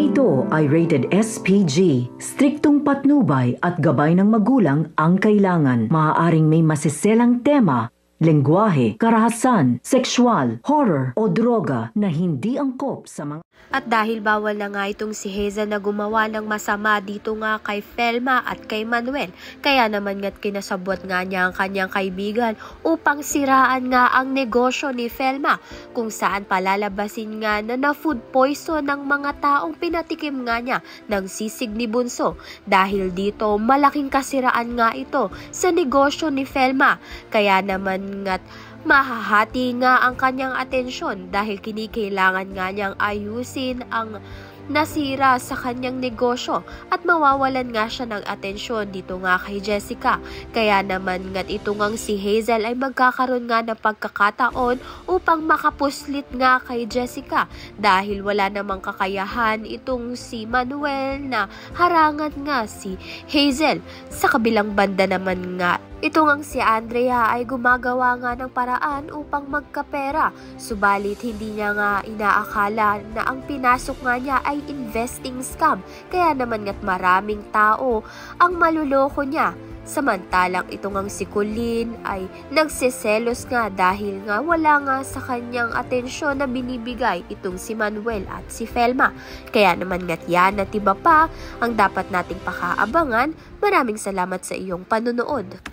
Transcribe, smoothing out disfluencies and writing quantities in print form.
ito ay rated SPG. Striktong patnubay at gabay ng magulang ang kailangan. Maaaring may masiselang tema, lengguwahe, karahasan, sexual, horror o droga na hindi angkop sa mga... At dahil bawal na nga itong si Hazel na gumawa ng masama dito nga kay Felma at kay Manuel, kaya naman nga't kinasabwat nga niya ang kanyang kaibigan upang siraan nga ang negosyo ni Felma, kung saan palalabasin nga na food poison ng mga taong pinatikim nga niya ng sisig ni Bunso. Dahil dito malaking kasiraan nga ito sa negosyo ni Felma, kaya naman nga't mahahati nga ang kanyang atensyon dahil kinikailangan nga niyang ayusin ang nasira sa kanyang negosyo at mawawalan nga siya ng atensyon dito nga kay Jessica. Kaya naman nga't ito ngang si Hazel ay magkakaroon nga ng pagkakataon upang makapuslit nga kay Jessica dahil wala namang kakayahan itong si Manuel na harangan nga si Hazel. Sa kabilang banda naman nga, ito ngang si Andrea ay gumagawa nga ng paraan upang magkapera, subalit hindi niya nga inaakala na ang pinasok nga niya ay investing scam, kaya naman nga't maraming tao ang maluloko niya. Samantalang ito ngang si Colleen ay nagsiselos nga dahil nga wala nga sa kanyang atensyon na binibigay itong si Manuel at si Felma. Kaya naman nga't yan at iba pa ang dapat nating pakaabangan. Maraming salamat sa iyong panunood.